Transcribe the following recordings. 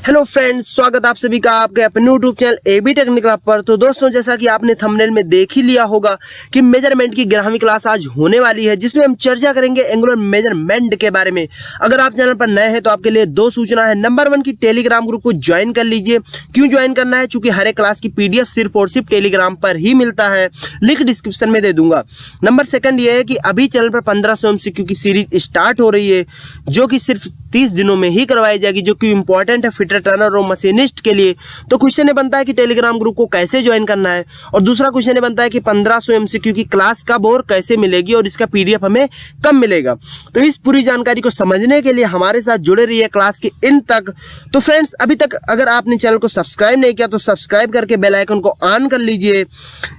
Hello friends, स्वागत आप सभी का आपके अपने यूट्यूब चैनल एबी टेक्निकल पर। तो दोस्तों, जैसा कि आपने थंबनेल में देख ही लिया होगा कि मेजरमेंट की 11वीं क्लास आज होने वाली है, जिसमें हम चर्चा करेंगे एंगुलर मेजरमेंट के बारे में। अगर आप चैनल पर नए हैं तो आपके लिए दो सूचना है। नंबर 1 की टेलीग्राम ग्रुप को ज्वाइन कर लीजिए। क्यों ज्वाइन करना है? चूंकि हर एक क्लास की PDF सिर्फ और सिर्फ टेलीग्राम पर ही मिलता है, लिंक डिस्क्रिप्शन में दे दूंगा। नंबर 2 ये है कि अभी चैनल पर 1500 MCQ की सीरीज स्टार्ट हो रही है, जो कि सिर्फ 30 दिनों में ही करवाई जाएगी, जो कि इंपॉर्टेंट है फिटर टर्नर और मशीनिस्ट के लिए। तो क्वेश्चन ये बनता है कि टेलीग्राम ग्रुप को कैसे ज्वाइन करना है, और दूसरा क्वेश्चन ये बनता है कि 1500 MCQ की क्लास कब और कैसे मिलेगी और इसका PDF हमें कब मिलेगा। तो इस पूरी जानकारी को समझने के लिए हमारे साथ जुड़े रहिए क्लास के इन तक। तो फ्रेंड्स, अभी तक अगर आपने चैनल को सब्सक्राइब नहीं किया तो सब्सक्राइब करके बेल आइकन को ऑन कर लीजिए,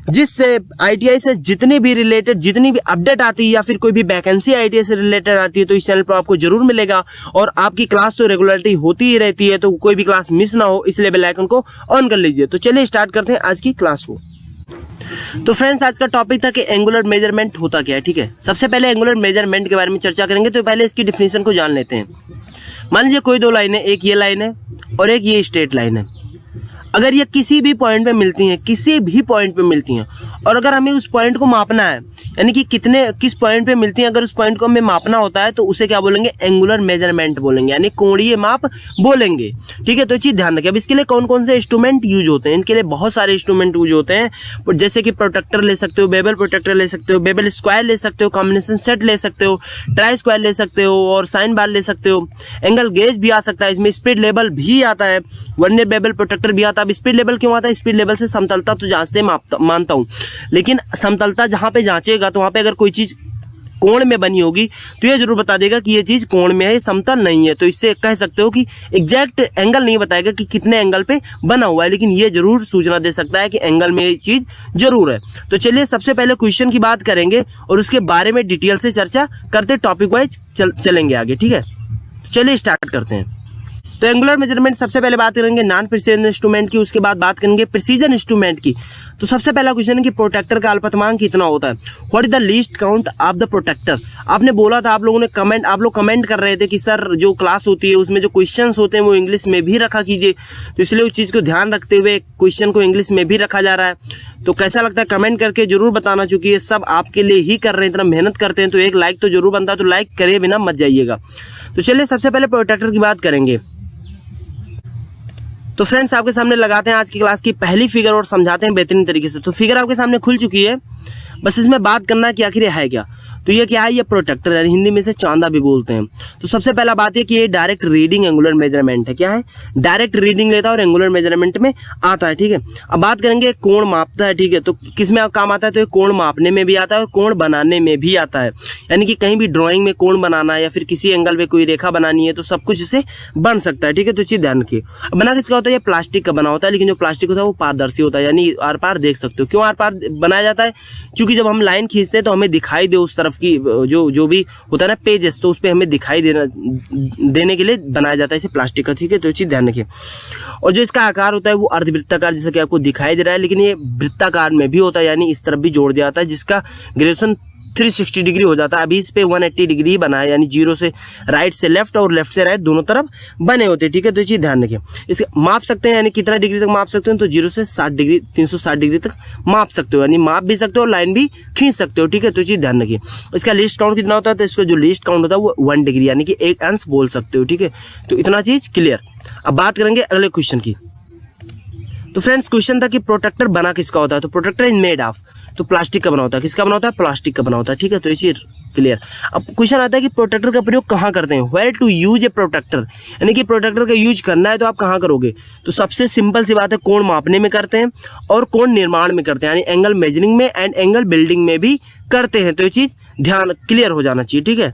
जिससे ITI से जितनी भी अपडेट आती है या फिर कोई भी वैकेंसी ITI से रिलेटेड आती है तो इस चैनल पर आपको जरूर मिलेगा। और आपकी क्लास तो रेगुलरिटी होती ही रहती है, तो कोई भी क्लास मिस ना हो, इसलिए बेल आइकन को ऑन कर लीजिए। तो चलिए स्टार्ट करते हैं आज की क्लास को। तो फ्रेंड्स, आज का टॉपिक था कि एंगुलर मेजरमेंट होता क्या है। ठीक है, सबसे पहले एंगुलर मेजरमेंट के बारे में चर्चा करेंगे। तो पहले इसकी डिफिनेशन को जान लेते हैं। मान लीजिए कोई दो लाइन है, एक ये लाइन है और एक ये स्ट्रेट लाइन है। अगर ये किसी भी पॉइंट पे मिलती हैं, और अगर हमें उस पॉइंट को मापना है, यानी कि किस पॉइंट पे मिलती हैं, अगर उस पॉइंट को हमें मापना होता है तो उसे क्या बोलेंगे? एंगुलर मेजरमेंट बोलेंगे, यानी कोणीय माप बोलेंगे। ठीक है, तो ये चीज़ ध्यान रखिए। अब इसके लिए कौन कौन से इंस्ट्रूमेंट यूज होते हैं? इनके लिए बहुत सारे इंस्ट्रूमेंट यूज होते हैं, जैसे कि प्रोटेक्टर ले सकते हो, बेबल प्रोटेक्टर ले सकते हो, बेबल स्क्वायर ले सकते हो, कॉम्बिनेशन सेट ले सकते हो, ट्राई स्क्वायर ले सकते हो और साइन बार ले सकते हो। एंगल गेज भी आ सकता है, इसमें स्पीड लेवल भी आता है, वर्नियर बेबल प्रोटेक्टर भी आता है। अब स्पीड लेवल क्यों आता है? स्पीड लेवल से समतलता तो जांचते मानता हूँ, लेकिन समतलता जहाँ पे जांचेगा तो वहाँ पे अगर कोई चीज़ कोण में बनी होगी तो ये जरूर बता देगा कि ये चीज़ कोण में है, समतल नहीं है। तो इससे कह सकते हो कि एग्जैक्ट एंगल नहीं बताएगा कि कितने एंगल पे बना हुआ है, लेकिन ये जरूर सूचना दे सकता है कि एंगल में ये चीज़ जरूर है। तो चलिए सबसे पहले क्वेश्चन की बात करेंगे और उसके बारे में डिटेल से चर्चा करते टॉपिक वाइज चलेंगे आगे। ठीक है, चलिए स्टार्ट करते हैं। तो एंगुलर मेजरमेंट सबसे पहले बात करेंगे नॉन प्रिसीजन इंस्ट्रूमेंट की, उसके बाद बात करेंगे प्रिसीजन इंस्ट्रूमेंट की। तो सबसे पहला क्वेश्चन है कि प्रोटेक्टर का अल्पतमांक कितना होता है? What is the least count of the protector? आपने बोला था, आप लोग कमेंट कर रहे थे कि सर जो क्लास होती है उसमें जो क्वेश्चंस होते हैं वो इंग्लिश में भी रखा कीजिए, तो इसलिए उस चीज़ को ध्यान रखते हुए क्वेश्चन को इंग्लिश में भी रखा जा रहा है। तो कैसा लगता है कमेंट करके जरूर बताना, चूंकि ये सब आपके लिए ही कर रहे हैं, इतना मेहनत करते हैं तो एक लाइक तो जरूर बनता है, तो लाइक करे बिना मत जाइएगा। तो चलिए सबसे पहले प्रोटेक्टर की बात करेंगे। तो फ्रेंड्स, आपके सामने लगाते हैं आज की क्लास की पहली फिगर और समझाते हैं बेहतरीन तरीके से। तो फिगर आपके सामने खुल चुकी है, बस इसमें बात करना है कि आखिर ये है क्या। तो ये क्या है? ये प्रोटेक्टर है, हिंदी में से चांदा भी बोलते हैं। तो सबसे पहला बात है कि ये डायरेक्ट रीडिंग एंगुलर मेजरमेंट है। क्या है? डायरेक्ट रीडिंग लेता है और एंगुलर मेजरमेंट में आता है। ठीक है, अब बात करेंगे कोण मापता है। ठीक है, तो किस में काम आता है? तो ये कोण मापने में भी आता है और कोण बनाने में भी आता है, यानी कि कहीं भी ड्राइंग में कोण बनाना है या फिर किसी एंगल पे कोई रेखा बनानी है तो सब कुछ इसे बन सकता है। ठीक है, तो चीज़ ध्यान रखिए। बना किसका होता है? ये प्लास्टिक का बना होता है, लेकिन जो प्लास्टिक होता है वो पारदर्शी होता है, यानी आर पार देख सकते हो। क्यों आर पार बनाया जाता है? क्योंकि जब हम लाइन खींचते हैं तो हमें दिखाई दे उस तरफ की जो भी होता है ना पेजेस, तो उस पर हमें दिखाई देने के लिए बनाया जाता है इसे प्लास्टिक का। ठीक है, तो चीज़ ध्यान रखिए। और जो इसका आकार होता है वो अर्धवृत्ताकार, जैसा कि आपको दिखाई दे रहा है, लेकिन ये वृत्ताकार में भी होता है, यानी इस तरफ भी जोड़ दिया जाता है, जिसका ग्रेजुएशन 360 डिग्री हो जाता है। अभी इस पे 180 डिग्री बना है, यानी जीरो से राइट से लेफ्ट और लेफ्ट से राइट दोनों तरफ बने होते हैं। ठीक है, तो ये चीज़ ध्यान रखिए। इसे माप सकते हैं, यानी कितना डिग्री तक माप सकते हैं? तो 0 से 60 डिग्री 360 डिग्री तक माप सकते हो, यानी माप भी सकते हो और लाइन भी खींच सकते हो। ठीक है, तो चीज़ ध्यान रखिए। इसका लीस्ट काउंट कितना होता है? तो इसका जो लीस्ट काउंट होता है वो 1 डिग्री, यानी कि 1 अंश बोल सकते हो। ठीक है, तो इतना चीज़ क्लियर। अब बात करेंगे अगले क्वेश्चन की। तो फ्रेंड्स, क्वेश्चन था कि प्रोटेक्टर बना किसका होता है? तो प्रोटेक्टर इज मेड ऑफ, तो प्लास्टिक का बना होता है। किसका बना होता है? प्लास्टिक का बना होता है। ठीक है, तो ये चीज क्लियर। अब क्वेश्चन आता है कि प्रोटेक्टर का प्रयोग कहाँ करते हैं? Where to use a protector, यानी कि प्रोटेक्टर का यूज करना है तो आप कहाँ करोगे? तो सबसे सिंपल सी बात है, कोण मापने में करते हैं और कोण निर्माण में करते हैं, यानी एंगल मेजरिंग में एंड एंगल बिल्डिंग में भी करते हैं। तो ये चीज ध्यान क्लियर हो जाना चाहिए। ठीक है,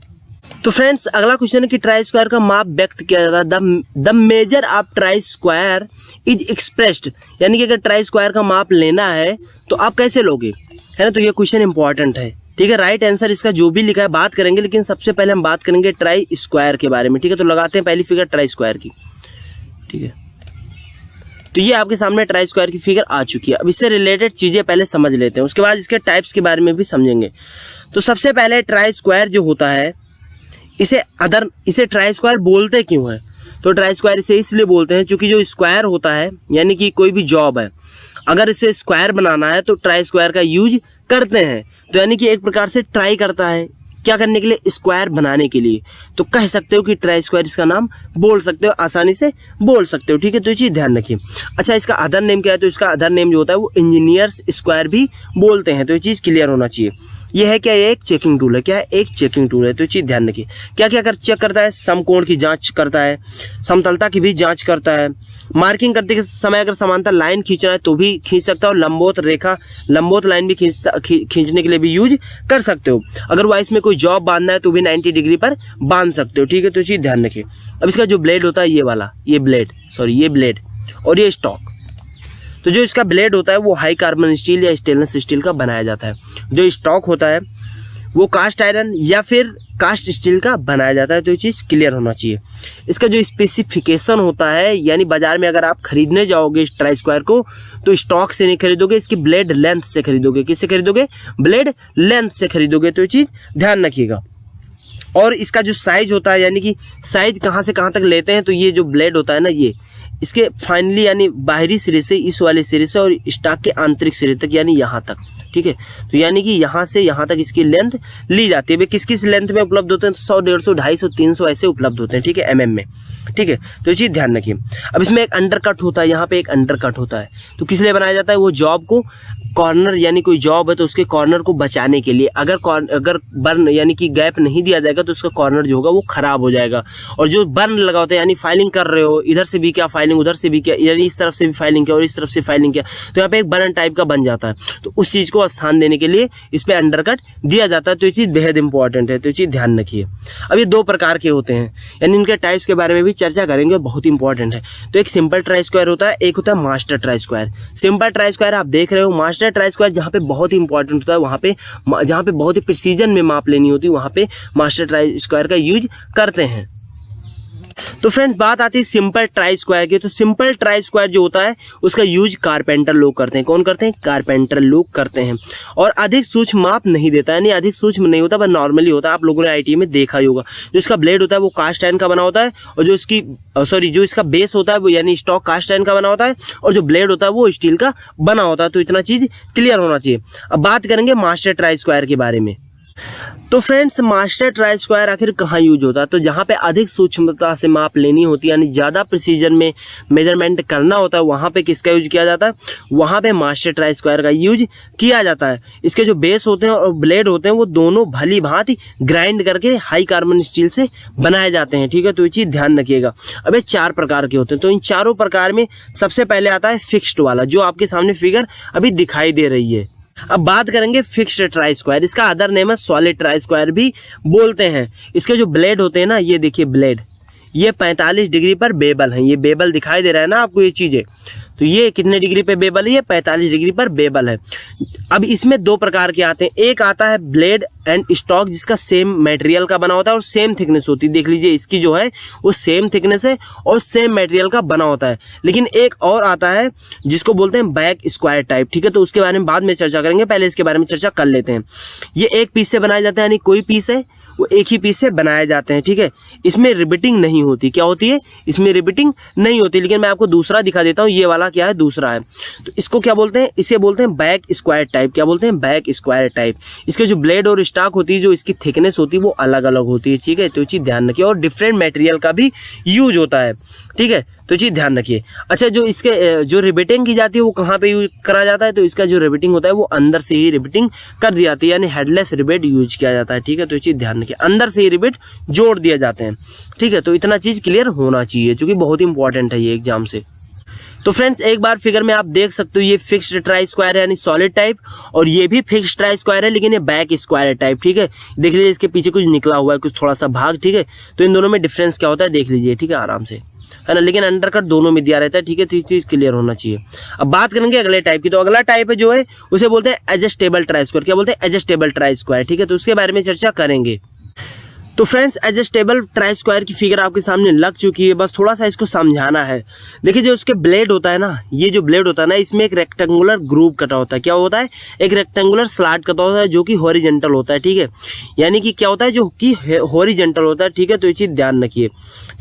तो फ्रेंड्स, अगला क्वेश्चन है कि ट्राई स्क्वायर का माप व्यक्त किया जाता है। The measure of try square is expressed, यानी कि अगर ट्राई स्क्वायर का माप लेना है तो आप कैसे लोगे, है ना? तो ये क्वेश्चन इंपॉर्टेंट है। ठीक है, राइट आंसर इसका जो भी लिखा है बात करेंगे, लेकिन सबसे पहले हम बात करेंगे ट्राई स्क्वायर के बारे में। ठीक है, तो लगाते हैं पहली फिगर ट्राई स्क्वायर की। ठीक है, तो ये आपके सामने ट्राई स्क्वायर की फिगर आ चुकी है। अब इससे रिलेटेड चीज़ें पहले समझ लेते हैं, उसके बाद इसके टाइप्स के बारे में भी समझेंगे। तो सबसे पहले ट्राई स्क्वायर जो होता है, इसे ट्राई स्क्वायर बोलते क्यों है? तो ट्राई स्क्वायर इसे इसलिए बोलते हैं क्योंकि जो स्क्वायर होता है यानी कि कोई भी जॉब है अगर इसे स्क्वायर बनाना है तो ट्राई स्क्वायर का यूज करते हैं। तो यानी कि एक प्रकार से ट्राई करता है क्या करने के लिए, स्क्वायर बनाने के लिए। तो कह सकते हो कि ट्राई स्क्वायर इसका नाम बोल सकते हो, आसानी से बोल सकते हो। ठीक है, तो ये चीज़ ध्यान रखिए। अच्छा, इसका अदर नेम क्या है, तो इसका अदर नेम जो होता है वो इंजीनियर्स स्क्वायर भी बोलते हैं। तो ये चीज़ क्लियर होना चाहिए। ये है क्या, ये एक चेकिंग टूल है। क्या है, एक चेकिंग टूल है। तो ये चीज़ ध्यान रखिए। क्या क्या चेक करता है, समकोण की जांच करता है, समतलता की भी जांच करता है, मार्किंग करते समय अगर समांतर लाइन खींचना है तो भी खींच सकता हो, लंबवत लाइन भी खींचने के लिए भी यूज कर सकते हो। अगर वाइस में कोई जॉब बांधना है तो भी 90 डिग्री पर बांध सकते हो। ठीक है, तो चीज़ ध्यान रखिए। अब इसका जो ब्लेड होता है ये वाला, ये ब्लेड और ये स्टॉक। तो जो इसका ब्लेड होता है वो हाई कार्बन स्टील या स्टेनलेस स्टील का बनाया जाता है। जो स्टॉक होता है वो कास्ट आयरन या फिर कास्ट स्टील का बनाया जाता है। तो ये चीज़ क्लियर होना चाहिए। इसका जो स्पेसिफिकेशन होता है यानी बाजार में अगर आप खरीदने जाओगे इस ट्राई स्क्वायर को तो स्टॉक से नहीं खरीदोगे, इसकी ब्लेड लेंथ से खरीदोगे। किससे खरीदोगे, ब्लेड लेंथ से खरीदोगे। तो ये चीज़ ध्यान रखिएगा। और इसका जो साइज होता है यानी कि साइज कहाँ से कहाँ तक लेते हैं, तो ये जो ब्लेड होता है ना, ये इसके फाइनली यानी बाहरी सिरे से, इस वाले सिरे से और स्टॉक के आंतरिक सिरे तक यानी यहाँ तक। ठीक है, तो यानी कि यहाँ से यहाँ तक इसकी लेंथ ली जाती है। वे किस किस लेंथ में उपलब्ध होते हैं, तो 100, 150, 250, 300 ऐसे उपलब्ध होते हैं। ठीक है, mm में। ठीक है, तो ये चीज़ ध्यान रखिए। अब इसमें एक अंडर कट होता है, यहाँ पे एक अंडर कट होता है। तो किस लिए बनाया जाता है, वो जॉब को कॉर्नर यानी कोई जॉब है तो उसके कॉर्नर को बचाने के लिए। अगर बर्न यानी कि गैप नहीं दिया जाएगा तो उसका कॉर्नर जो होगा वो खराब हो जाएगा। और जो बर्न लगा होता है यानी फाइलिंग कर रहे हो, इधर से भी क्या फाइलिंग, उधर से भी क्या, यानी इस तरफ से भी फाइलिंग किया और इस तरफ से फाइलिंग किया, तो यहाँ पे एक बर्न टाइप का बन जाता है। तो उस चीज़ को स्थान देने के लिए इस पर अंडरकट दिया जाता है। तो ये चीज़ बेहद इंपॉर्टेंट है। तो ये चीज़ ध्यान रखिए। अब ये 2 प्रकार के होते हैं यानी इनके टाइप्स के बारे में भी चर्चा करेंगे, बहुत इंपॉर्टेंट है। तो एक सिंपल ट्राई स्क्वायर होता है, एक होता है master try square. Simple try square आप देख रहे हो, मास्टर ट्राई स्क्वायर जहाँ पे बहुत ही इंपॉर्टेंट होता है, वहाँ पे जहाँ पे बहुत ही प्रिसीजन में माप लेनी होती है, वहाँ पे मास्टर ट्राई स्क्वायर का यूज करते हैं। तो फ्रेंड्स, बात आती है सिंपल ट्राई स्क्वायर की। तो सिंपल ट्राई स्क्वायर जो होता है उसका यूज कारपेंटर लोग करते हैं। कौन करते हैं, कारपेंटर लोग करते हैं। और अधिक सूक्ष्म माप नहीं देता, यानी अधिक सूक्ष्म नहीं होता, बस नॉर्मली होता है। आप लोगों ने आईटी में देखा ही होगा। जो इसका ब्लेड होता है वो कास्ट आयरन का बना होता है, और जो इसका बेस होता है वो यानी स्टॉक कास्ट आयरन का बना होता है, और जो ब्लेड होता है वो स्टील का बना होता है। तो इतना चीज क्लियर होना चाहिए। अब बात करेंगे मास्टर ट्राई स्क्वायर के बारे में। तो फ्रेंड्स, मास्टर ट्राई स्क्वायर आखिर कहाँ यूज होता है, तो जहाँ पे अधिक सूक्ष्मता से माप लेनी होती है यानी ज़्यादा प्रिसीजन में मेजरमेंट करना होता है, वहाँ पे किसका यूज किया जाता है, वहाँ पे मास्टर ट्राई स्क्वायर का यूज किया जाता है। इसके जो बेस होते हैं और ब्लेड होते हैं वो दोनों भली भांति ग्राइंड करके हाई कार्बन स्टील से बनाए जाते हैं। ठीक है, तो ये चीज़ ध्यान रखिएगा। अब ये 4 प्रकार के होते हैं। तो इन चारों प्रकार में सबसे पहले आता है फिक्स्ड वाला, जो आपके सामने फिगर अभी दिखाई दे रही है। अब बात करेंगे फिक्स्ड ट्राई स्क्वायर। इसका अदर नेम है सॉलिड ट्राई स्क्वायर भी बोलते हैं। इसके जो ब्लेड होते हैं ना, ये देखिए ब्लेड, ये 45 डिग्री पर बेबल है। ये बेबल दिखाई दे रहा है ना आपको, ये चीज़ें, तो ये कितने डिग्री पे बेबल है, ये 45 डिग्री पर बेबल है। अब इसमें 2 प्रकार के आते हैं। एक आता है ब्लेड एंड स्टॉक, जिसका सेम मटेरियल का बना होता है और सेम थिकनेस होती है। देख लीजिए, इसकी जो है वो सेम थिकनेस है और सेम मटेरियल का बना होता है। लेकिन एक और आता है जिसको बोलते हैं बैक स्क्वायर टाइप। ठीक है, तो उसके बारे में बाद में चर्चा करेंगे, पहले इसके बारे में चर्चा कर लेते हैं। ये एक पीस से बनाया जाता है, यानी कोई पीस है वो एक ही पीस से बनाए जाते हैं। ठीक है, इसमें रिबिटिंग नहीं होती। क्या होती है, इसमें रिबिटिंग नहीं होती। लेकिन मैं आपको दूसरा दिखा देता हूँ, ये वाला क्या है, दूसरा है। तो इसको क्या बोलते हैं, इसे बोलते हैं बैक स्क्वायर टाइप। क्या बोलते हैं, बैक स्क्वायर टाइप। इसके जो ब्लेड और स्टॉक होती है, जो इसकी थिकनेस होती है वो अलग अलग होती है। ठीक है, तो चीज़ ध्यान रखिए। और डिफरेंट मटेरियल का भी यूज होता है। ठीक है, तो चीज़ ध्यान रखिए। अच्छा, जो इसके जो रिबिटिंग की जाती है वो कहाँ पे यूज करा जाता है, तो इसका जो रिबिटिंग होता है वो अंदर से ही रिबिटिंग कर दी जाती है, यानी हेडलेस रिबिट यूज किया जाता है। ठीक है, तो ये चीज़ ध्यान रखिए, अंदर से ही रिबिट जोड़ दिए जाते हैं। ठीक है, तो इतना चीज़ क्लियर होना चाहिए, क्योंकि बहुत इंपॉर्टेंट है ये एग्जाम से। तो फ्रेंड्स, एक बार फिगर में आप देख सकते हो, ये फिक्स्ड ट्राई स्क्वायर है यानी सॉलिड टाइप, और ये भी फिक्स्ड ट्राई स्क्वायर है लेकिन ये बैक स्क्वायर टाइप। ठीक है, देख लीजिए इसके पीछे कुछ निकला हुआ है, कुछ थोड़ा सा भाग। ठीक है, तो इन दोनों में डिफरेंस क्या होता है देख लीजिए। ठीक है, आराम से, है ना, लेकिन अंडरकट दोनों में दिया रहता है। ठीक है, तो चीज़ क्लियर होना चाहिए। अब बात करेंगे अगले टाइप की। तो अगला टाइप है जो है उसे बोलते हैं एडजस्टेबल ट्राई स्क्वायर। क्या बोलते हैं, एडजस्टेबल ट्राई स्क्वायर। ठीक है, तो उसके बारे में चर्चा करेंगे। तो फ्रेंड्स एडजस्टेबल ट्राई स्क्वायर की फिगर आपके सामने लग चुकी है, बस थोड़ा सा इसको समझाना है। देखिए जो उसके ब्लेड होता है ना, ये जो ब्लेड होता है ना, इसमें एक रेक्टेंगुलर ग्रूव कटा होता है। क्या होता है? एक रेक्टेंगुलर स्लॉट कटा होता है जो कि हॉरिजॉन्टल होता है, ठीक है। यानी कि क्या होता है? जो कि हॉरिजॉन्टल होता है, ठीक है। तो ये चीज़ ध्यान रखिए,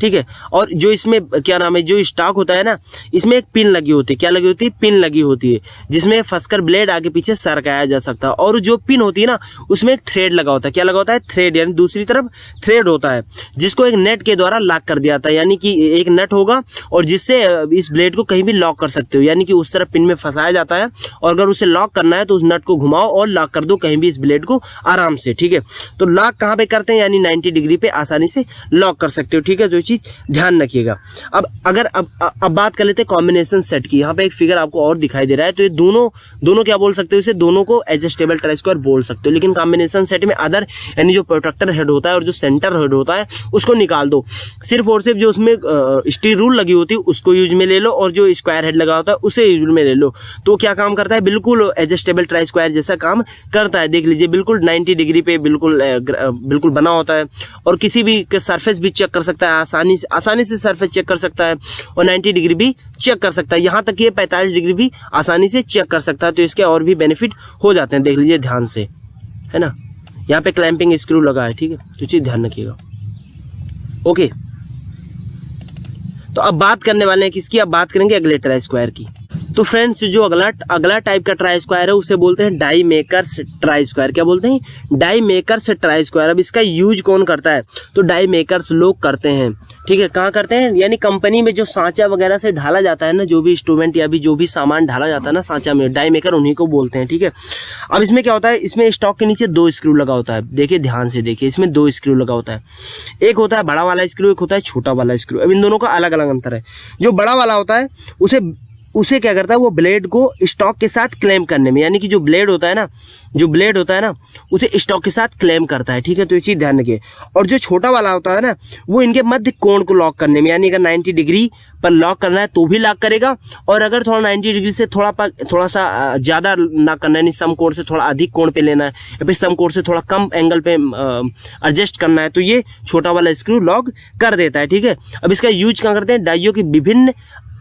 ठीक है। और जो इसमें क्या नाम है, जो स्टॉक होता है ना, इसमें एक पिन लगी होती है। क्या लगी होती है? पिन लगी होती है, जिसमें फंसकर ब्लेड आगे पीछे सरकाया जा सकता है। और जो पिन होती है ना, उसमें एक थ्रेड लगा होता है। क्या लगा होता है? थ्रेड, यानी दूसरी तरफ थ्रेड होता है, जिसको एक नेट के द्वारा लॉक कर दिया जाता है। यानी कि एक नट होगा और जिससे इस ब्लेड को कहीं भी लॉक कर सकते हो, यानी कि उस तरफ पिन में फंसाया जाता है। और अगर उसे लॉक करना है तो उस नट को घुमाओ और लॉक कर दो कहीं भी इस ब्लेड को आराम से, ठीक है। तो लॉक कहाँ पे करते हैं? यानी 90 डिग्री पे आसानी से लॉक कर सकते हो, ठीक है। तो ये चीज़ ध्यान रखिएगा। अब बात कर लेते हैं कॉम्बिनेशन सेट की। यहाँ पे एक फिगर आपको और दिखाई दे रहा है। तो ये दोनों क्या बोल सकते हो? इसे दोनों को एडजस्टेबल ट्राई स्क्वायर बोल सकते हो। लेकिन कॉम्बिनेशन सेट में अदर यानी जो प्रोटेक्टर हेड होता है और जो सेंटर हेड होता है उसको निकाल दो। सिर्फ और सिर्फ जो उसमें स्टील रूल लगी होती है उसको यूज में ले लो, और जो स्क्वायर हेड लगा होता है उसे यूज में ले लो। तो क्या काम करता है? बिल्कुल एडजस्टेबल ट्राई स्क्वायर जैसा काम करता है। देख लीजिए, बिल्कुल 90 डिग्री पे बिल्कुल बना होता है, और किसी भी सरफेस भी चेक कर सकता है, आसानी से सरफेस चेक कर सकता है, और 90 डिग्री भी चेक कर सकता है। यहाँ तक ये 45 डिग्री भी आसानी से चेक कर सकता है। तो इसके और भी बेनिफिट हो जाते हैं, देख लीजिए ध्यान से, है ना। यहाँ पे क्लैंपिंग स्क्रू लगा है, ठीक है। तो चीज़ ध्यान रखिएगा, ओके। तो अब बात करने वाले हैं किसकी? अब बात करेंगे अगले ट्राई स्क्वायर की। तो फ्रेंड्स जो अगला टाइप का ट्राई स्क्वायर है उसे बोलते हैं डाई मेकर्स ट्राई स्क्वायर। क्या बोलते हैं? Die makers try square. अब इसका यूज कौन करता है? तो डाई मेकर्स लोग करते हैं, ठीक है। कहाँ करते हैं? यानी कंपनी में जो सांचा वगैरह से ढाला जाता है ना, जो भी इंस्ट्रूमेंट या भी जो भी सामान ढाला जाता है ना सांचा में, डाई मेकर उन्हीं को बोलते हैं, ठीक है। अब इसमें क्या होता है? इसमें स्टॉक के नीचे 2 स्क्रू लगा होता है। देखिए ध्यान से देखिए, इसमें 2 स्क्रू लगा होता है। एक होता है बड़ा वाला स्क्रू, एक होता है छोटा वाला स्क्रू। अब इन दोनों का अलग अलग अंतर है। जो बड़ा वाला होता है उसे क्या करता है? वो ब्लेड को स्टॉक के साथ क्लेम करने में, यानी कि जो ब्लेड होता है ना उसे स्टॉक के साथ क्लेम करता है, ठीक है। तो ये चीज़ ध्यान रखिए। और जो छोटा वाला होता है ना, वो इनके मध्य कोण को लॉक करने में, यानी अगर 90 डिग्री पर लॉक करना है तो भी लॉक करेगा, और अगर थोड़ा 90 डिग्री से थोड़ा सा ज़्यादा ना करना है, यानी सम कोण से थोड़ा अधिक कोण पे लेना है, या फिर सम कोण से थोड़ा कम एंगल पे एडजस्ट करना है, तो ये छोटा वाला स्क्रू लॉक कर देता है, ठीक है। अब इसका यूज क्या करते हैं? डाइयों की विभिन्न,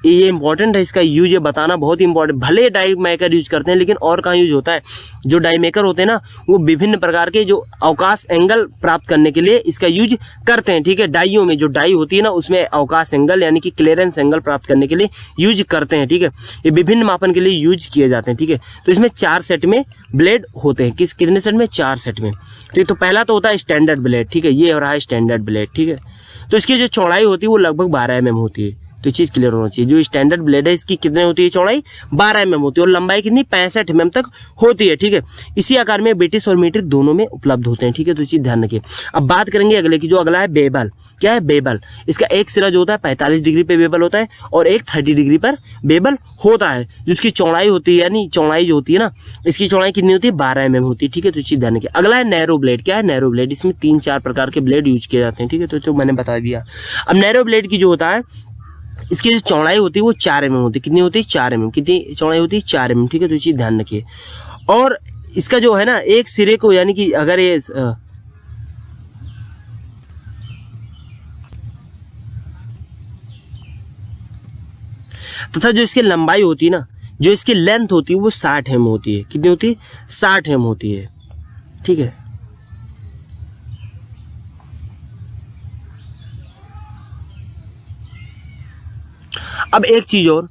ये इंपॉर्टेंट है इसका यूज, ये बताना बहुत इंपॉर्टेंट। भले डाई मेकर यूज करते हैं, लेकिन और कहाँ यूज होता है? जो डाई मेकर होते हैं ना, वो विभिन्न प्रकार के जो अवकाश एंगल प्राप्त करने के लिए इसका यूज करते हैं, ठीक है। डाइयों में जो डाई होती है ना, उसमें अवकाश एंगल यानी कि क्लियरेंस एंगल प्राप्त करने के लिए यूज करते हैं, ठीक है। ये विभिन्न मापन के लिए यूज किए जाते हैं, ठीक है। तो इसमें 4 सेट में ब्लेड होते हैं। कितने सेट में? 4 सेट में, ठीक। तो पहला तो होता है स्टैंडर्ड ब्लेड, ठीक है। ये हो रहा है स्टैंडर्ड ब्लेड, ठीक है। तो इसकी जो चौड़ाई होती है वो लगभग 12 mm होती है। तो चीज़ क्लियर होना चाहिए। जो स्टैंडर्ड ब्लेड है इसकी कितने होती है? चौड़ाई 12 mm होती है, और लंबाई कितनी? 65 mm तक होती है, ठीक है। इसी आकार में ब्रिटिश और मीट्रिक दोनों में उपलब्ध होते हैं, ठीक है। तो चीज़ ध्यान रखिए। अब बात करेंगे अगले की, जो अगला है बेबल। क्या है? बेबल। इसका एक सिरा जो होता है 45 डिग्री पे बेबल होता है, और एक 30 डिग्री पर बेबल होता है। जिसकी चौड़ाई होती है, यानी चौड़ाई जो होती है ना, इसकी चौड़ाई कितनी होती है? 12 mm होती है, ठीक है। तो चीज़ ध्यान रखिए। अगला है नैरो ब्लेड। क्या है? Narrow blade. इसमें 3-4 प्रकार के ब्लेड यूज किए जाते हैं, ठीक है। तो मैंने बता दिया। अब नैरो ब्लेड की जो होता है, इसकी जो चौड़ाई होती है वो 4 mm होती है। कितनी होती है? 4 mm। कितनी चौड़ाई होती है? 4 mm, ठीक है। तो ये चीज़ ध्यान रखिए। और इसका जो है ना, एक सिरे को, यानी कि अगर ये तथा जो इसकी लंबाई होती है ना, जो इसकी लेंथ होती है वो 60 mm होती है। कितनी होती है? 60 mm होती है, ठीक है। अब एक चीज और,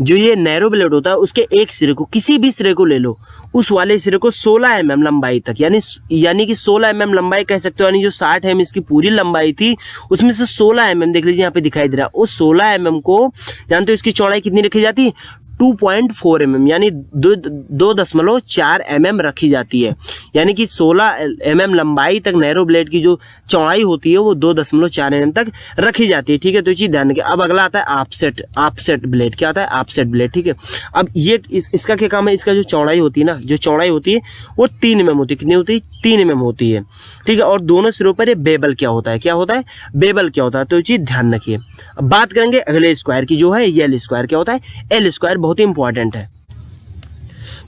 जो ये नैरो ब्लेड होता है उसके एक सिरे को, किसी भी सिरे को ले लो, उस वाले सिरे को 16 mm लंबाई तक, यानी कि 16 mm लंबाई कह सकते हो। यानी जो 60 mm इसकी पूरी लंबाई थी, उसमें से 16 mm देख लीजिए यहाँ पे दिखाई दे रहा है, उस 16 mm को जानते हो इसकी चौड़ाई कितनी रखी जाती है? 2.4 mm, यानी 2.4 mm रखी जाती है। यानी कि 16 mm लंबाई तक नैरो ब्लेड की जो चौड़ाई होती है वो 2.4 mm तक रखी जाती है, ठीक है। तो चीज़ ध्यान रखिए। अब अगला आता है ऑफसेट ब्लेड। क्या आता है? ऑफसेट ब्लेड, ठीक है। अब ये इसका क्या काम है? इसका जो चौड़ाई होती है ना, जो चौड़ाई होती है वो 3 mm होती है। कितनी होती है? 3 mm होती है, ठीक है। और दोनों सिरों पर ये बेबल क्या होता है? क्या होता है? बेबल क्या होता है? तो ये चीज़ ध्यान रखिए। अब बात करेंगे अगले स्क्वायर की, जो है एल स्क्वायर। क्या होता है? एल स्क्वायर बहुत ही इंपॉर्टेंट है।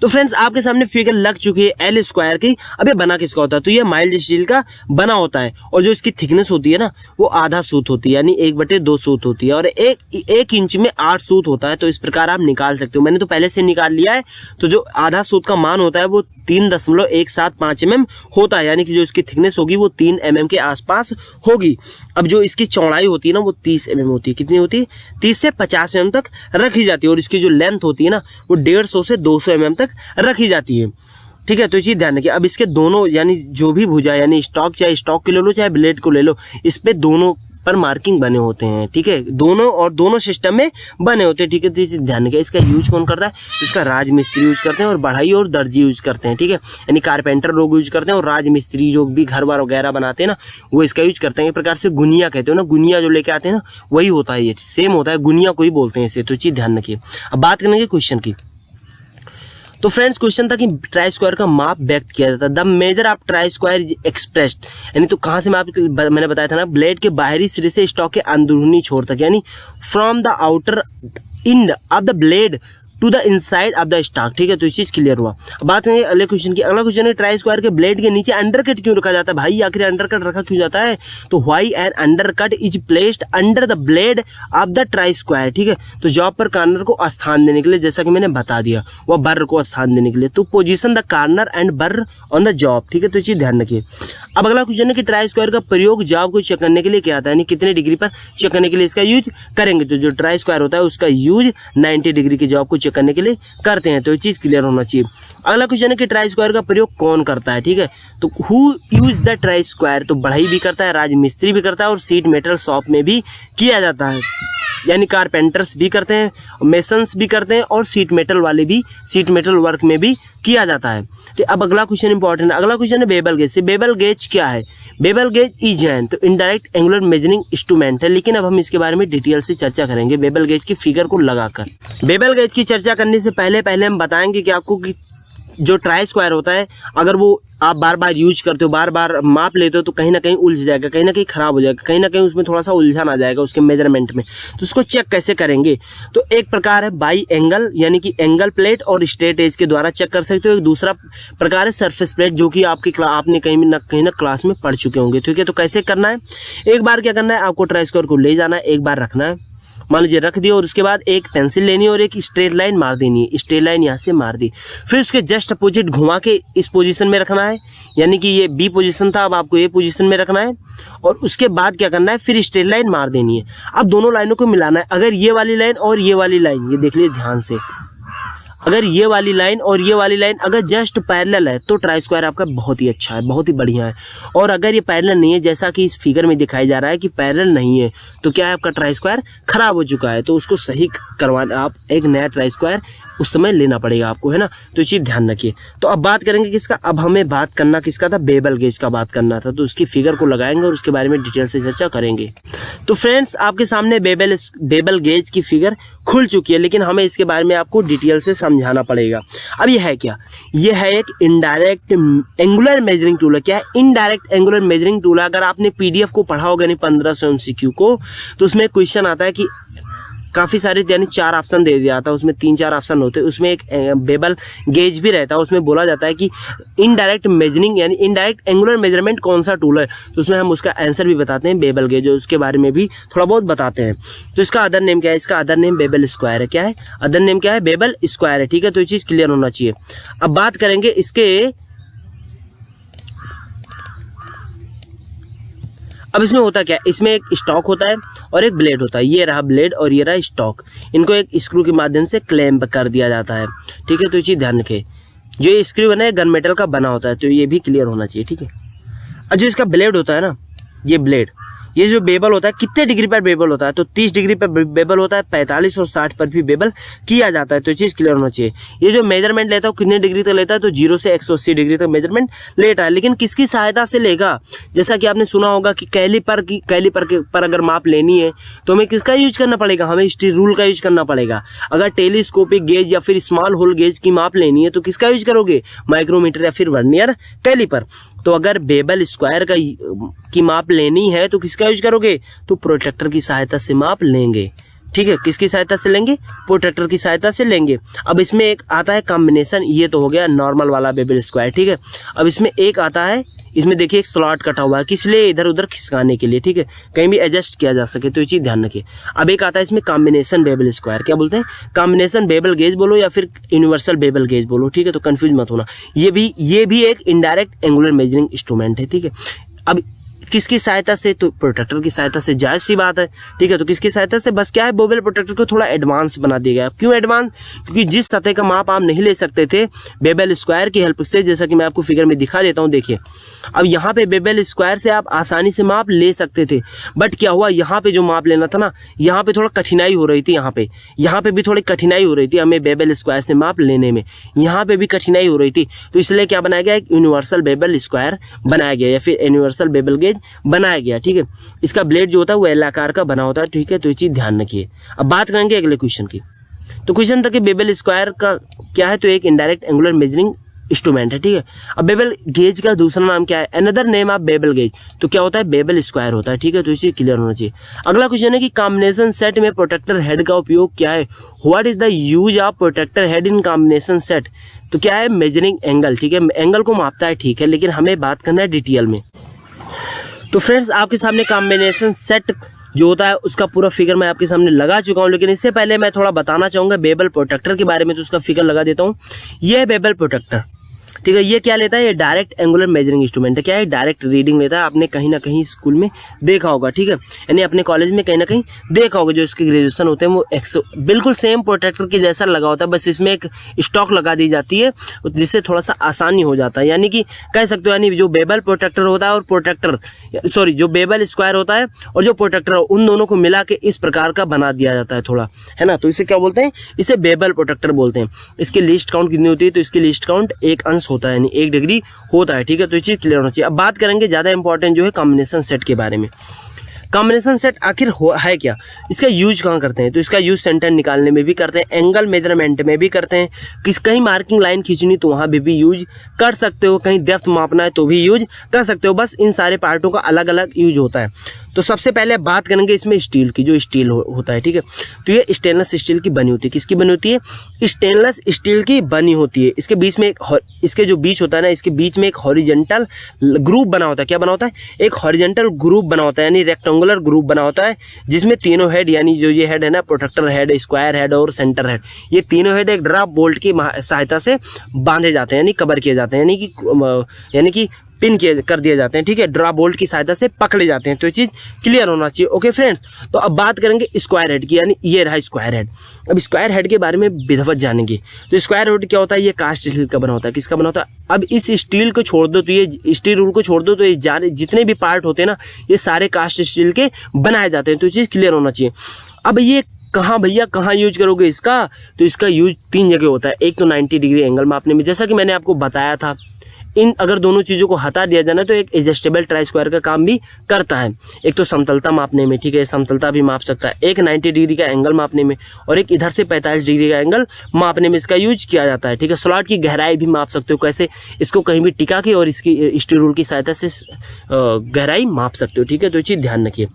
तो फ्रेंड्स आपके सामने फिगर लग चुकी है एल स्क्वायर की। अब ये बना किसका होता है, तो ये माइल्ड स्टील का बना होता है और जो इसकी थिकनेस होती है ना वो आधा सूत होती है, यानी 1/2 सूत होती है और एक इंच में 8 सूत होता है। तो इस प्रकार आप निकाल सकते हो, मैंने तो पहले से निकाल लिया है। तो जो आधा सूत का मान होता है वो 3.175 mm होता है, यानी कि जो इसकी थिकनेस होगी वो 3 mm के आसपास होगी। अब जो इसकी चौड़ाई होती है ना वो 30 mm होती है, कितनी होती है 30 से 50 mm तक रखी जाती है और इसकी जो लेंथ होती है ना वो 150 से 200 mm तक रखी जाती है। ठीक है, तो ये चीज़ ध्यान रखिए। अब इसके दोनों यानी जो भी भुजा यानी स्टॉक, चाहे स्टॉक को ले लो चाहे ब्लेड को ले लो, इस पे दोनों पर मार्किंग बने होते हैं। ठीक है, दोनों सिस्टम में बने होते हैं। ठीक है, तो इसे ध्यान रखिए। इसका यूज कौन कर रहा है, तो इसका राजमिस्त्री यूज करते हैं और बढ़ाई और दर्जी यूज करते हैं। ठीक है, यानी कारपेंटर लोग यूज करते हैं और राजमिस्त्री जो भी घर बार वगैरह बनाते हैं ना वो इसका यूज करते हैं। एक प्रकार से गुनिया कहते हो ना, गुनिया जो लेके आते हैं ना वही होता है, ये सेम होता है, गुनिया को ही बोलते हैं इसे। तो चीज़ ध्यान रखिए। अब बात करेंगे क्वेश्चन की। तो फ्रेंड्स क्वेश्चन था कि ट्राई स्क्वायर का माप व्यक्त किया जाता है। The measure of try square expressed, यानी तो कहाँ से मैंने बताया था ना, ब्लेड के बाहरी सिरे से स्टॉक के अंदरूनी छोर तक, यानी from the outer end of the blade to the inside of the stock. ठीक है, तो इस चीज़ क्लियर हुआ। अब बात करेंगे अगले क्वेश्चन की। अगला क्वेश्चन है ट्राई स्क्वायर के ब्लेड के नीचे अंडरकट क्यों रखा जाता है भाई, आखिर अंडरकट रखा क्यों जाता है, तो why an undercut is placed under the blade of the try square. ठीक है, तो जॉब पर कार्नर को स्थान देने के लिए, जैसा कि मैंने बता दिया, वह बर्र को स्थान देने के लिए, तो position the corner and Burr on the job. ठीक है, तो ये चीज़ ध्यान रखिए। अब अगला क्वेश्चन है कि ट्राई स्क्वायर का प्रयोग जॉब को चेक करने के लिए क्या आता है, यानी कितने डिग्री पर चेक करने के लिए इसका यूज करेंगे। तो जो ट्राई स्क्वायर होता है उसका यूज 90 डिग्री की जॉब को चेक करने के लिए करते हैं। तो ये चीज़ क्लियर होना चाहिए। अगला क्वेश्चन है कि ट्राई स्क्वायर का प्रयोग कौन करता है। ठीक है, तो who use the try square, तो बढ़ई भी करता है, राजमिस्त्री भी करता है और सीट मेटल शॉप में भी किया जाता है, यानी कारपेंटर्स भी करते हैं, मेसन्स भी करते हैं और सीट मेटल वाले भी सीट मेटल वर्क में भी किया जाता है। तो अब अगला क्वेश्चन इंपॉर्टेंट है। अगला क्वेश्चन है बेबल गेज से। बेबल गेज क्या है, बेबल गेज इज एन, तो इनडायरेक्ट एंगुलर मेजरिंग इंस्ट्रूमेंट है, लेकिन अब हम इसके बारे में डिटेल से चर्चा करेंगे बेबल गेज की फिगर को लगाकर। बेबल गेज की चर्चा करने से पहले हम बताएंगे कि आपको कि जो ट्राई स्क्वायर होता है अगर वो आप बार बार यूज करते हो, बार बार माप लेते हो, तो कहीं ना कहीं उलझ जाएगा, कहीं ना कहीं खराब हो जाएगा, कहीं ना कहीं उसमें थोड़ा सा उलझन आ जाएगा उसके मेजरमेंट में। तो उसको चेक कैसे करेंगे, तो एक प्रकार है बाई एंगल, यानी कि एंगल प्लेट और स्ट्रेट एज के द्वारा चेक कर सकते हो। एक दूसरा प्रकार है सरफेस प्लेट, जो कि आपने कहीं ना क्लास में पढ़ चुके होंगे। ठीक है, तो कैसे करना है, एक बार क्या करना है, आपको ट्राई स्क्वायर को ले जाना है, एक बार रखना है, मान लीजिए रख दिया, और उसके बाद एक पेंसिल लेनी है और एक स्ट्रेट लाइन मार देनी है। स्ट्रेट लाइन यहाँ से मार दी, फिर उसके जस्ट अपोजिट घुमा के इस पोजीशन में रखना है, यानी कि ये बी पोजीशन था, अब आपको ये पोजीशन में रखना है और उसके बाद क्या करना है, फिर स्ट्रेट लाइन मार देनी है। अब दोनों लाइनों को मिलाना है। अगर ये वाली लाइन और ये वाली लाइन, ये देख लीजिए ध्यान से, अगर ये वाली लाइन और ये वाली लाइन अगर जस्ट पैरेलल है तो ट्राई स्क्वायर आपका बहुत ही अच्छा है, बहुत ही बढ़िया है। और अगर ये पैरेलल नहीं है, जैसा कि इस फिगर में दिखाई जा रहा है कि पैरेलल नहीं है, तो क्या है, आपका ट्राई स्क्वायर खराब हो चुका है। तो उसको सही करवाना, आप एक नया ट्राई स्क्वायर उस समय लेना पड़ेगा आपको, है ना। तो ये चीज़ ध्यान रखिए। तो अब बात करेंगे किसका, अब हमें बात करना किसका था, बेबल गेज का बात करना था। तो उसकी फिगर को लगाएंगे और उसके बारे में डिटेल से चर्चा करेंगे। तो फ्रेंड्स आपके सामने बेबल गेज की फिगर खुल चुकी है, लेकिन हमें इसके बारे में आपको डिटेल से समझाना पड़ेगा। अब ये है क्या, ये है एक इनडायरेक्ट एंगुलर मेजरिंग टूल है। क्या है, इनडायरेक्ट एंगुलर मेजरिंग टूल है। अगर आपने पीडीएफ को पढ़ा होगा नहीं 1500 MCQ को, तो उसमें क्वेश्चन आता है कि काफ़ी सारे, यानी 4 ऑप्शन दे दिया था, उसमें 3-4 ऑप्शन होते हैं, उसमें एक बेबल गेज भी रहता है। उसमें बोला जाता है कि इनडायरेक्ट मेजरिंग यानी इनडायरेक्ट एंगुलर मेजरमेंट कौन सा टूल है, तो उसमें हम उसका आंसर भी बताते हैं बेबल गेज, उसके बारे में भी थोड़ा बहुत बताते हैं। तो इसका अदर नेम क्या है, इसका अदर नेम बेबल स्क्वायर है। क्या है, अदर नेम क्या है, बेबल स्क्वायर है। ठीक है, तो ये चीज़ क्लियर होना चाहिए। अब बात करेंगे इसके, अब इसमें होता क्या है, इसमें एक स्टॉक होता है और एक ब्लेड होता है। ये रहा ब्लेड और ये रहा स्टॉक, इनको एक स्क्रू के माध्यम से क्लैंप कर दिया जाता है। ठीक है, तो ये चीज़ ध्यान रखें। जो ये स्क्रू बना है गन मेटल का बना होता है, तो ये भी क्लियर होना चाहिए। ठीक है, और जो इसका ब्लेड होता है ना, ये ब्लेड, ये जो बेबल होता है कितने डिग्री पर बेबल होता है, तो 30 डिग्री पर बेबल होता है, 45 और 60 पर भी बेबल किया जाता है। तो ये चीज़ क्लियर होना चाहिए। ये जो मेजरमेंट लेता है कितने डिग्री तक लेता है, तो 0 से 180 डिग्री तक मेजरमेंट लेता है। लेकिन किसकी सहायता से लेगा, जैसा कि आपने सुना होगा कि कैलीपर पर अगर माप लेनी है तो हमें किसका यूज करना पड़ेगा, हमें स्टील रूल का यूज करना पड़ेगा। अगर टेलीस्कोपिक गेज या फिर स्मॉल होल गेज की माप लेनी है तो किसका यूज करोगे, माइक्रोमीटर या फिर वर्नियर कैलीपर। तो अगर बेबल स्क्वायर की माप लेनी है तो किसका यूज करोगे, तो प्रोट्रैक्टर की सहायता से माप लेंगे। ठीक है, किसकी सहायता से लेंगे? प्रोट्रैक्टर की सहायता से लेंगे। अब इसमें एक आता है कॉम्बिनेशन, ये तो हो गया नॉर्मल वाला बेबल स्क्वायर, ठीक है। अब इसमें एक आता है, इसमें देखिए एक स्लॉट कटा हुआ है, किस लिए? इधर उधर खिसकाने के लिए, ठीक है, कहीं भी एडजस्ट किया जा सके, तो ये चीज़ ध्यान रखिए। अब एक आता है इसमें कॉम्बिनेशन बेबल स्क्वायर, क्या बोलते हैं? कॉम्बिनेशन बेबल गेज बोलो या फिर यूनिवर्सल बेबल गेज बोलो, ठीक है, तो कंफ्यूज मत होना। ये भी एक इनडायरेक्ट एंगुलर मेजरिंग इंस्ट्रूमेंट है, ठीक है। अब किसकी सहायता से? तो प्रोट्रैक्टर की सहायता से, जायज़ सी बात है, ठीक है। तो किसकी सहायता से? बस क्या है, बेबल प्रोट्रैक्टर को थोड़ा एडवांस बना दिया गया। क्यों एडवांस? क्योंकि जिस सतह का माप आप नहीं ले सकते थे बेबल स्क्वायर की हेल्प से, जैसा कि मैं आपको फिगर में दिखा देता हूँ, देखिए। अब यहाँ पे बेबल स्क्वायर से आप आसानी से माप ले सकते थे, बट क्या हुआ, यहाँ पे जो माप लेना था ना, यहाँ पे थोड़ा कठिनाई हो रही थी। यहाँ पे भी थोड़ी कठिनाई हो रही थी हमें बेबल स्क्वायर से माप लेने में, यहाँ पे भी कठिनाई हो रही थी। तो इसलिए क्या बनाया गया? एक यूनिवर्सल बेबल स्क्वायर बनाया गया या फिर यूनिवर्सल बेबल गेज बनाया गया, ठीक है। इसका ब्लेड जो होता है वो एल आकार का बना होता है, ठीक है, तो ये चीज़ ध्यान रखिए। अब बात करेंगे अगले क्वेश्चन की। तो क्वेश्चन था कि बेबल स्क्वायर का क्या है? तो एक इनडायरेक्ट एंगुलर मेजरिंग इंस्ट्रूमेंट है, ठीक है। अब बेबल गेज का दूसरा नाम क्या है? Another name of label gauge, तो क्या होता है? बेबल स्क्वायर होता है, ठीक है, तो इसे क्लियर होना चाहिए। अगला क्वेश्चन है कि कॉम्बिनेशन सेट में प्रोट्रैक्टर हेड का उपयोग क्या है? What is the use of protractor head in combination set? तो क्या है? मेजरिंग एंगल, ठीक है, एंगल को मापता है, ठीक है, लेकिन हमें बात करना है डिटेल में। तो फ्रेंड्स, आपके सामने कॉम्बिनेशन सेट जो होता है उसका पूरा फिगर मैं आपके सामने लगा चुका हूं, लेकिन इससे पहले मैं थोड़ा बताना चाहूँगा बेबल प्रोट्रैक्टर के बारे में, तो उसका फिगर लगा देता हूँ। ये है बेबल प्रोट्रैक्टर, ठीक है। ये क्या लेता है? ये डायरेक्ट एंगुलर मेजरिंग इंस्ट्रूमेंट है। क्या है? डायरेक्ट रीडिंग लेता है। आपने कहीं ना कहीं स्कूल में देखा होगा, ठीक है, यानी अपने कॉलेज में कहीं ना कहीं देखा होगा। जो इसके ग्रेजुएशन होते हैं वो बिल्कुल सेम प्रोट्रैक्टर के जैसा लगा होता है, बस इसमें एक स्टॉक लगा दी जाती है जिससे थोड़ा सा आसानी हो जाता है। यानी कि कह सकते हो, यानी जो बेबल प्रोट्रैक्टर होता है और जो बेबल स्क्वायर होता है और जो प्रोट्रैक्टर है, उन दोनों को मिला के इस प्रकार का बना दिया जाता है थोड़ा, है ना। तो इसे क्या बोलते हैं? इसे बेबल प्रोट्रैक्टर बोलते हैं। इसकी लीस्ट काउंट कितनी होती है? तो इसकी लीस्ट काउंट 1 अंश होता है, यानी 1 डिग्री होता है, ठीक है। तो ये चीज़ क्लियर होना चाहिए। अब बात करेंगे ज़्यादा इंपॉर्टेंट जो है कॉम्बिनेशन सेट के बारे में। कॉम्बिनेशन सेट आखिर है क्या? इसका यूज कहाँ करते हैं? तो इसका यूज सेंटर निकालने में भी करते हैं, एंगल मेजरमेंट में भी करते हैं, कहीं मार्किंग लाइन खींचनी तो वहाँ भी यूज कर सकते हो, कहीं डेप्थ मापना है तो भी यूज कर सकते हो। बस इन सारे पार्टों का अलग अलग यूज होता है। तो सबसे पहले बात करेंगे इसमें स्टील की, जो स्टील होता है, ठीक है। तो ये स्टेनलेस स्टील की बनी होती है। किसकी बनी होती है? स्टेनलेस स्टील की बनी होती है। इसके बीच में इसके जो बीच होता है ना, इसके बीच में एक हॉरिजॉन्टल ग्रुप बना होता है। क्या बना होता है? एक हॉरिजॉन्टल ग्रुप बना होता है, यानी रेक्टेंगुलर ग्रुप बना होता है, जिसमें तीनों हेड, यानी जो ये हेड है ना, प्रोट्रैक्टर हेड, स्क्वायर हेड और सेंटर हेड, ये तीनों हेड एक ड्रॉप बोल्ट की सहायता से बांधे जाते हैं, यानी कवर किए जाते हैं, यानी कि पिन कर दिए जाते हैं, ठीक है, ड्रॉप बोल्ट की सहायता से पकड़े जाते हैं। तो ये चीज़ क्लियर होना चाहिए। ओके फ्रेंड्स, तो अब बात करेंगे स्क्वायर हेड की, यानी ये रहा स्क्वायर हेड। अब स्क्वायर हेड के बारे में विधिवत जानेंगे। तो स्क्वायर हेड क्या होता है? ये कास्ट स्टील का बना होता है। किसका बना होता है? अब इस स्टील को छोड़ दो, तो ये स्टील रूल को छोड़ दो, तो ये जितने भी पार्ट होते हैं ना, ये सारे कास्ट स्टील के बनाए जाते हैं। तो ये चीज़ क्लियर होना चाहिए। अब ये कहाँ भैया, कहाँ यूज करोगे इसका? तो इसका यूज 3 जगह होता है। एक तो 90 डिग्री एंगल मापने में, जैसा कि मैंने आपको बताया था। अगर दोनों चीज़ों को हटा दिया जाए ना, तो एक एडजस्टेबल ट्राई स्क्वायर का काम भी करता है। एक तो समतलता मापने में, ठीक है, समतलता भी माप सकता है, एक 90 डिग्री का एंगल मापने में, और एक इधर से 45 डिग्री का एंगल मापने में इसका यूज किया जाता है, ठीक है। स्लॉट की गहराई भी माप सकते हो, कैसे? इसको कहीं भी टिका के और इसकी स्टील रूल की सहायता से गहराई माप सकते हो, ठीक है। तो ये चीज़ ध्यान रखिए।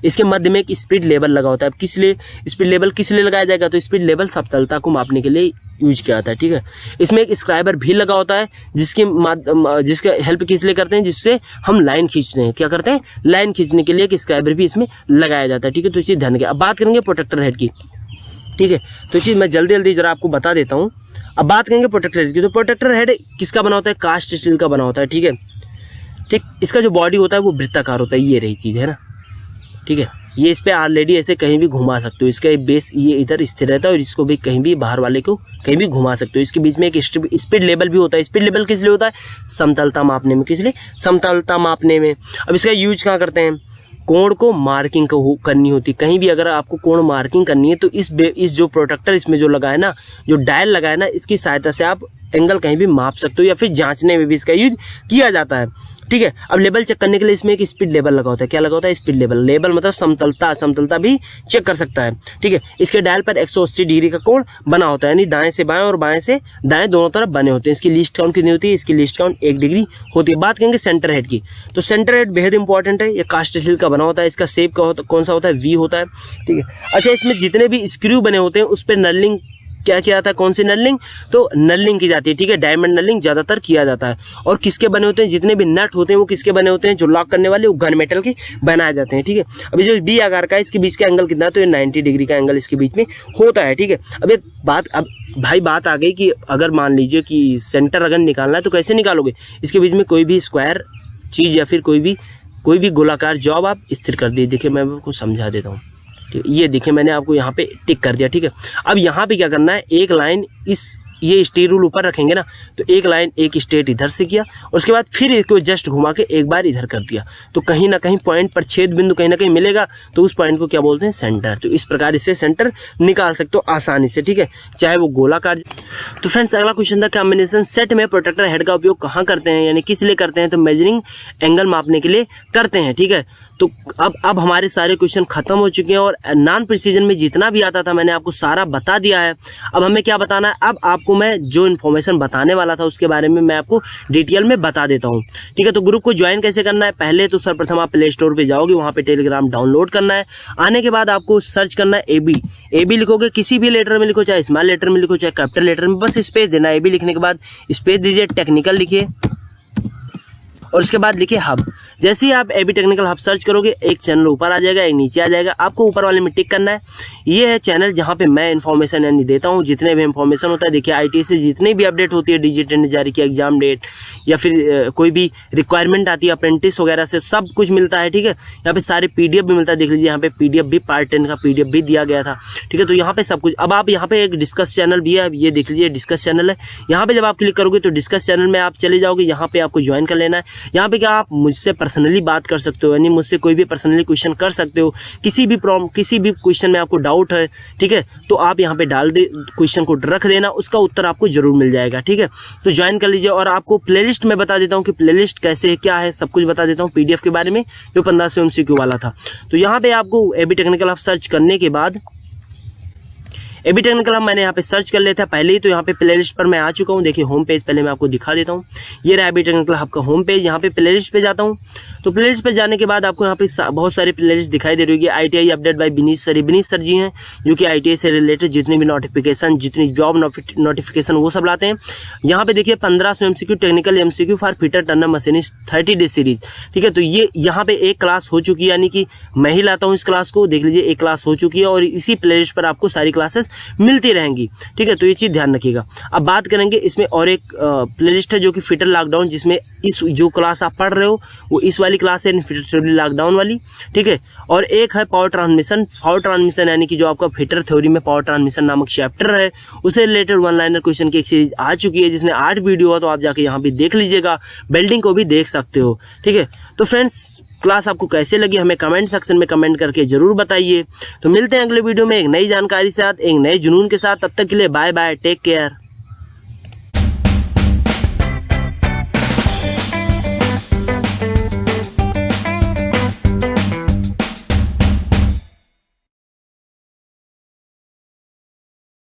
इसके मध्य में एक स्पीड लेवल लगा होता है। किस लिए स्पीड लेवल किस लिए लगाया जाएगा? तो स्पीड लेवल समतलता को मापने के लिए यूज किया जाता है, ठीक है। इसमें एक स्क्राइबर भी लगा होता है, जिसके हेल्प किस लिए करते हैं? जिससे हम लाइन खींचते हैं। क्या करते हैं? लाइन खींचने के लिए एक स्क्राइबर भी इसमें लगाया जाता है, ठीक है। तो इसे ध्यान रखिए। अब बात करेंगे प्रोट्रैक्टर हेड की, ठीक है। तो चीज़ मैं जल्दी जरा आपको बता देता हूँ। अब बात करेंगे प्रोट्रैक्टर हेड की। तो प्रोट्रैक्टर हेड किसका बना होता है? कास्ट स्टील का बना होता है, ठीक है, ठीक। इसका जो बॉडी होता है वो वृत्ताकार होता है, ये रही चीज़ है ना, ठीक है। ये इस पर ऑलरेडी ऐसे कहीं भी घुमा सकते हो। इसका बेस ये इधर स्थिर रहता है और इसको भी कहीं भी बाहर वाले को कहीं भी घुमा सकते हो। इसके बीच में एक स्पीड लेवल भी होता है। स्पीड लेवल किस लिए होता है? समतलता मापने में। किस लिए? समतलता मापने में। अब इसका यूज कहाँ करते हैं? कोण को मार्किंग करनी होती है। कहीं भी अगर आपको कोण मार्किंग करनी है तो इस जो प्रोट्रैक्टर इसमें जो लगा है ना, जो डायल लगा है ना, इसकी सहायता से आप एंगल कहीं भी माप सकते हो, या फिर जांचने में भी इसका यूज किया जाता है, ठीक है। अब लेवल चेक करने के लिए इसमें एक स्पीड लेवल लगा होता है। क्या लगा होता है? Speed level. लेवल मतलब समतलता भी चेक कर सकता है, ठीक है। इसके डायल पर 180 डिग्री का कोण बना होता है, यानी दाएं से बाएं और बाएं से दाएं दोनों तरफ बने होते हैं। इसकी लीस्ट काउंट कितनी होती है? इसकी लीस्ट काउंट 1 डिग्री होती है। बात करेंगे सेंटर हेड की, तो सेंटर हेड बेहद इंपॉर्टेंट है। ये कास्ट स्टील का बना होता है। इसका शेप कौन सा होता है? वी होता है, ठीक है। अच्छा, इसमें जितने भी स्क्रू बने होते हैं उस पर नलिंग क्या किया जाता है? कौन सी नलिंग? तो नलिंग की जाती है, ठीक है। डायमंड नलिंग ज़्यादातर किया जाता है। और किसके बने होते हैं? जितने भी नट होते हैं वो किसके बने होते हैं? जो लॉक करने वाले वो गन मेटल के बनाए जाते हैं, ठीक है। अभी जो बी आकार का है इसके बीच का एंगल कितना है? तो ये 90 डिग्री का एंगल इसके बीच में होता है, ठीक है। अब भाई बात आ गई कि अगर मान लीजिए कि सेंटर अगर निकालना है तो कैसे निकालोगे? इसके बीच में कोई भी स्क्वायर चीज़ या फिर कोई भी गोलाकार जॉब आप स्थिर कर दिए। देखिए मैं आपको समझा देता हूँ। ये देखिए मैंने आपको यहाँ पे टिक कर दिया, ठीक है। अब यहाँ पे क्या करना है? एक लाइन ये स्टेट रूल ऊपर रखेंगे ना, तो एक लाइन एक स्टेट इधर से किया और उसके बाद फिर इसको जस्ट घुमा के एक बार इधर कर दिया, तो कहीं ना कहीं पॉइंट पर छेद बिंदु कहीं ना कहीं मिलेगा, तो उस पॉइंट को क्या बोलते हैं? सेंटर। तो इस प्रकार इससे सेंटर निकाल सकते हो आसानी से, ठीक है, चाहे वो गोलाकार। तो फ्रेंड्स अगला क्वेश्चन था, कॉम्बिनेशन सेट में प्रोटेक्टर हेड का उपयोग कहाँ करते हैं, यानी किस लिए करते हैं? तो मेजरिंग एंगल मापने के लिए करते हैं, ठीक है। तो अब हमारे सारे क्वेश्चन खत्म हो चुके हैं और नॉन प्रिसीजन में जितना भी आता था मैंने आपको सारा बता दिया है। अब हमें क्या बताना है? अब आपको मैं जो इन्फॉर्मेशन बताने वाला था उसके बारे में मैं आपको डिटेल में बता देता हूँ, ठीक है। तो ग्रुप को ज्वाइन कैसे करना है? पहले तो सर्वप्रथम आप प्ले स्टोर पे जाओगे, वहाँ पे टेलीग्राम डाउनलोड करना है। आने के बाद आपको सर्च करना है AB लिखोगे, किसी भी लेटर में लिखो, चाहे स्मॉल लेटर में लिखो चाहे कैपिटल लेटर में, बस स्पेस देना है। AB लिखने के बाद स्पेस दीजिए, टेक्निकल लिखिए और उसके बाद लिखिए हब। जैसे ही आप AB टेक्निकल हब सर्च करोगे एक चैनल ऊपर आ जाएगा, एक नीचे आ जाएगा। आपको ऊपर वाले में टिक करना है। ये है चैनल जहाँ पे मैं इन्फॉर्मेशन यानी देता हूँ, जितने भी इन्फॉर्मेशन होता है। देखिए ITI से जितनी भी अपडेट होती है, DGT ने जारी किया एग्जाम डेट या फिर कोई भी रिक्वायरमेंट आती है अप्रेंटिस वगैरह से, सब कुछ मिलता है, ठीक है। यहाँ पे सारे PDF भी मिलता है। देख लीजिए यहाँ पे PDF भी पार्ट 10 का PDF भी दिया गया था, ठीक है। तो यहाँ पे सब कुछ। अब आप यहाँ पे एक डिस्कस चैनल भी है, ये देख लीजिए डिस्कस चैनल है। यहाँ पे जब आप क्लिक करोगे तो डिस्कस चैनल में आप चले जाओगे। यहाँ पे आपको ज्वाइन कर लेना है। यहाँ पे क्या आप मुझसे पर्सनली बात कर सकते हो, यानी मुझसे कोई भी पर्सनली क्वेश्चन कर सकते हो। किसी भी क्वेश्चन में आपको डाउट है, ठीक है, तो आप यहाँ पे डाल दे, क्वेश्चन को रख देना, उसका उत्तर आपको जरूर मिल जाएगा, ठीक है। तो ज्वाइन कर लीजिए। और आपको प्लेलिस्ट में बता देता हूँ कि प्लेलिस्ट कैसे है, क्या है, सब कुछ बता देता हूँ PDF के बारे में, जो 1500 MCQ वाला था। तो यहाँ पे आपको AB टेक्निकल आप सर्च करने के बाद AB टेक्निकल मैंने यहाँ पे सर्च कर लिया था पहले ही। तो यहाँ पे प्लेलिस्ट पर मैं आ चुका हूँ। देखिए होम पेज पहले मैं आपको दिखा देता हूँ। ये रहा AB टेक्निकल हब का होम पेज। यहाँ पे प्लेलिस्ट पे जाता हूँ। तो प्लेलिस्ट पे जाने के बाद आपको यहाँ पे बहुत सारी प्लेलिस्ट दिखाई दे रही है। ITI update by Vinish sir ji हैं, जो कि ITI से रिलेटेड जितनी भी नोटिफिकेशन, जितनी जॉब नोटिफिकेशन वो सब लाते हैं। यहाँ पे देखिए 1500 MCQ technical MCQ for fitter Turner machinist 30 day series, ठीक है। तो ये यहाँ पे एक क्लास हो चुकी है, यानी कि मैं ही लाता हूँ इस क्लास को। देख लीजिए एक क्लास हो चुकी है और इसी प्लेलिस्ट पर आपको सारी क्लासेस मिलती रहेंगी, ठीक है। तो ये चीज़ ध्यान रखिएगा। अब बात करेंगे इसमें और एक प्लेलिस्ट है जो कि फिटर लॉकडाउन, जिसमें इस जो क्लास आप पढ़ रहे हो वो इस वाली क्लास है, फिटर लॉकडाउन वाली, ठीक है। और एक है पावर ट्रांसमिशन, यानी कि जो आपका फिटर थ्योरी में पावर ट्रांसमिशन नामक चैप्टर है, उससे रिलेटेड 1 लाइनर क्वेश्चन की एक सीरीज आ चुकी है, जिसमें 8 वीडियो है। तो आप जाके यहाँ भी देख लीजिएगा, वेल्डिंग को भी देख सकते हो, ठीक है। तो फ्रेंड्स क्लास आपको कैसे लगी हमें कमेंट सेक्शन में कमेंट करके जरूर बताइए। तो मिलते हैं अगले वीडियो में एक नई जानकारी के साथ, एक नए जुनून के साथ। तब तक के लिए बाय बाय, टेक केयर।